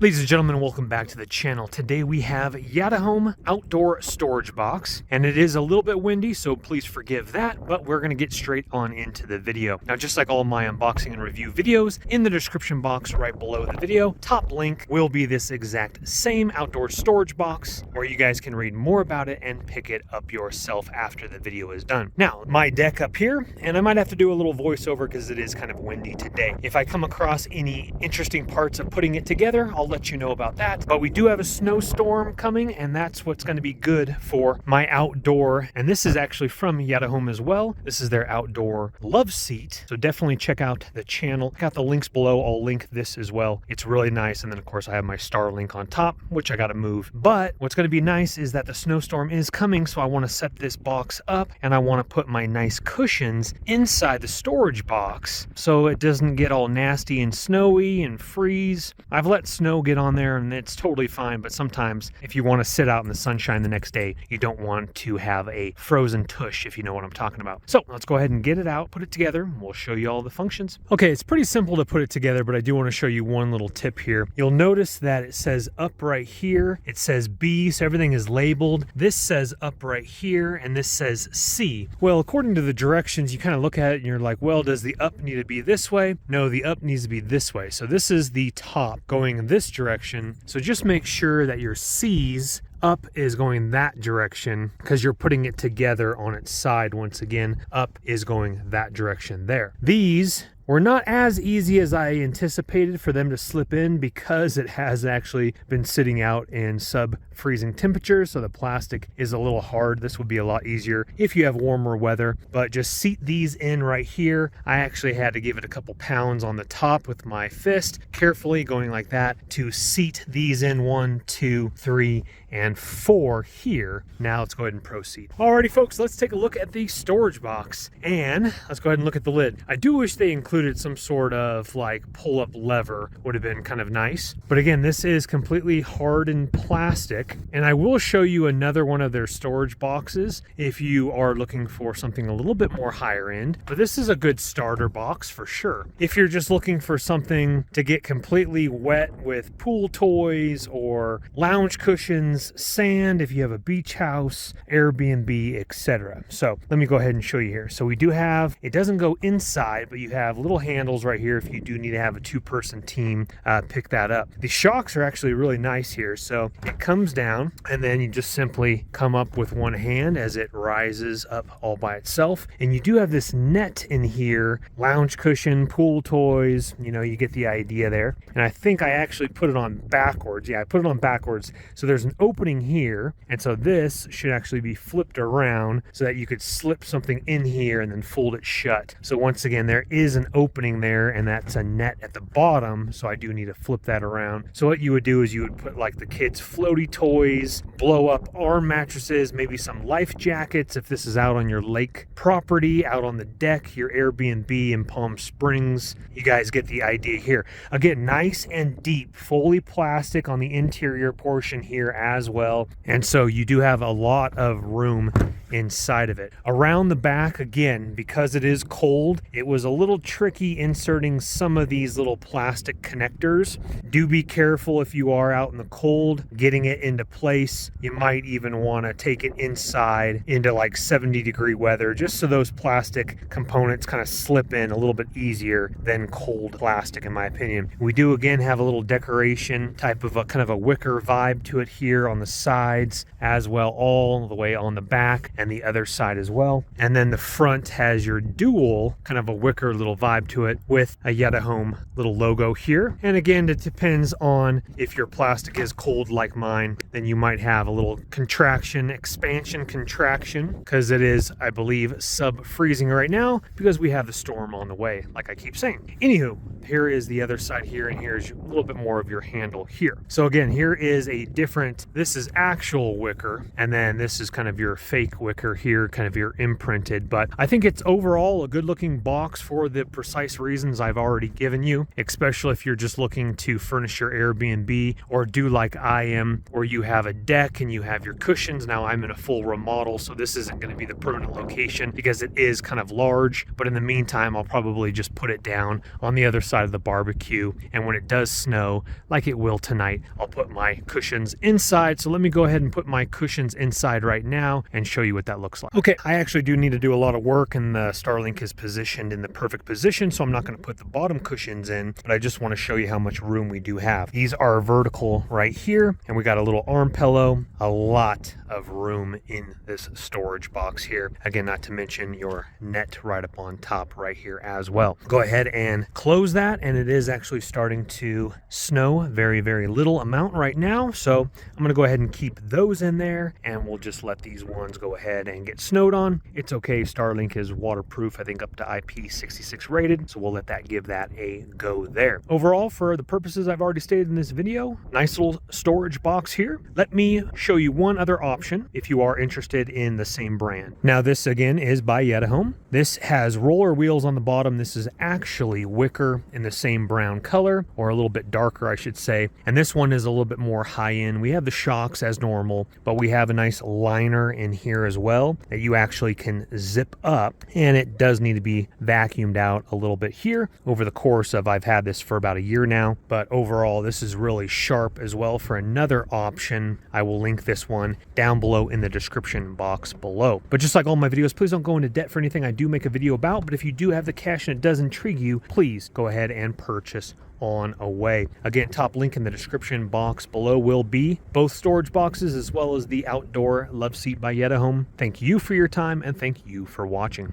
Ladies and gentlemen, welcome back to the channel. Today we have YITAHOME outdoor storage box, and it is a little bit windy, so please forgive that, but we're gonna get straight on into the video. Now, just like all my unboxing and review videos, in the description box right below the video, top link will be this exact same outdoor storage box, where you guys can read more about it and pick it up yourself after the video is done. Now, my deck up here, and I might have to do a little voiceover because it is kind of windy today. If I come across any interesting parts of putting it together, I'll let you know about that. But we do have a snowstorm coming, and that's what's going to be good for my outdoor. And this is actually from YITAHOME as well. This is their outdoor love seat. So definitely check out the channel. Got the links below. I'll link this as well. It's really nice. And then of course I have my star link on top, which I got to move. But what's going to be nice is that the snowstorm is coming. So I want to set this box up, and I want to put my nice cushions inside the storage box so it doesn't get all nasty and snowy and freeze. I've let snow get on there and it's totally fine, but sometimes if you want to sit out in the sunshine the next day, you don't want to have a frozen tush, if you know what I'm talking about. So let's go ahead and get it out, put it together, and we'll show you all the functions. Okay, it's pretty simple to put it together, but I do want to show you one little tip here. You'll notice that it says up right here, it says B, so everything is labeled. This says up right here, and this says C. Well, according to the directions, you kind of look at it and you're like, well, does the up need to be this way? No, the up needs to be this way. So this is the top going in this direction. So just make sure that your C's up is going that direction because you're putting it together on its side. Once again, up is going that direction there. These were not as easy as I anticipated for them to slip in because it has actually been sitting out in sub-freezing temperatures, so the plastic is a little hard. This would be a lot easier if you have warmer weather, but just seat these in right here. I actually had to give it a couple pounds on the top with my fist, carefully going like that to seat these in 1, 2, 3, and 4 here. Now let's go ahead and proceed. Alrighty folks, let's take a look at the storage box, and let's go ahead and look at the lid. I do wish they included some sort of like pull-up lever, would have been kind of nice. But again, this is completely hardened plastic, and I will show you another one of their storage boxes if you are looking for something a little bit more higher end. But this is a good starter box for sure. If you're just looking for something to get completely wet with pool toys or lounge cushions, sand, if you have a beach house, Airbnb, etc. So let me go ahead and show you here. So we do have, it doesn't go inside, but you have little handles right here if you do need to have a two-person team pick that up. The shocks are actually really nice here. So it comes down, and then you just simply come up with one hand as it rises up all by itself. And you do have this net in here, lounge cushion, pool toys, you know, you get the idea there. And I think I actually put it on backwards. Yeah, I put it on backwards. So there's an opening here, and so this should actually be flipped around so that you could slip something in here and then fold it shut. So once again, there is an opening there, and that's a net at the bottom, so I do need to flip that around. So what you would do is you would put like the kids' floaty toys, blow up arm mattresses, maybe some life jackets if this is out on your lake property, out on the deck, your Airbnb in Palm Springs. You guys get the idea here. Again, nice and deep, fully plastic on the interior portion here as well, and so you do have a lot of room inside of it. Around the back, again, because it is cold, it was a little tricky inserting some of these little plastic connectors. Do be careful if you are out in the cold getting it into place. You might even want to take it inside into like 70-degree weather, just so those plastic components kind of slip in a little bit easier than cold plastic, in my opinion. We do again have a little decoration type of a kind of a wicker vibe to it here on the sides as well, all the way on the back and the other side as well. And then the front has your dual kind of a wicker little vibe to it with a YITAHOME little logo here. And again, it depends on if your plastic is cold like mine, then you might have a little contraction, expansion, contraction, because it is, I believe, sub-freezing right now because we have the storm on the way, like I keep saying. Anywho, here is the other side here, and here's a little bit more of your handle here. So again, here is a different, this is actual wicker, and then this is kind of your fake wicker wicker here, kind of your imprinted, but I think it's overall a good looking box for the precise reasons I've already given you, especially if you're just looking to furnish your Airbnb or do like I am, or you have a deck and you have your cushions. Now I'm in a full remodel, so this isn't going to be the permanent location because it is kind of large, but in the meantime, I'll probably just put it down on the other side of the barbecue. And when it does snow, like it will tonight, I'll put my cushions inside. So let me go ahead and put my cushions inside right now and show you what that looks like. Okay, I actually do need to do a lot of work, and the Starlink is positioned in the perfect position, so I'm not going to put the bottom cushions in, but I just want to show you how much room we do have. These are vertical right here, and we got a little arm pillow, a lot of room in this storage box here. Again, not to mention your net right up on top right here as well. Go ahead and close that, and it is actually starting to snow. Very little amount right now, so I'm going to go ahead and keep those in there, and we'll just let these ones go ahead and get snowed on. It's okay. Starlink is waterproof, I think up to IP66 rated, so we'll let that give that a go there. Overall, for the purposes I've already stated in this video, nice little storage box here. Let me show you one other option if you are interested in the same brand. Now this again is by YITAHOME. This has roller wheels on the bottom. This is actually wicker in the same brown color, or a little bit darker I should say, and this one is a little bit more high-end. We have the shocks as normal, but we have a nice liner in here as well that you actually can zip up, and it does need to be vacuumed out a little bit here over the course of, I've had this for about a year now, but overall this is really sharp as well. For another option, I will link this one down below in the description box below. But just like all my videos, please don't go into debt for anything I do make a video about, but if you do have the cash and it does intrigue you, please go ahead and purchase on away. Again, top link in the description box below will be both storage boxes as well as the outdoor love seat by YITAHOME. Thank you for your time, and thank you for watching.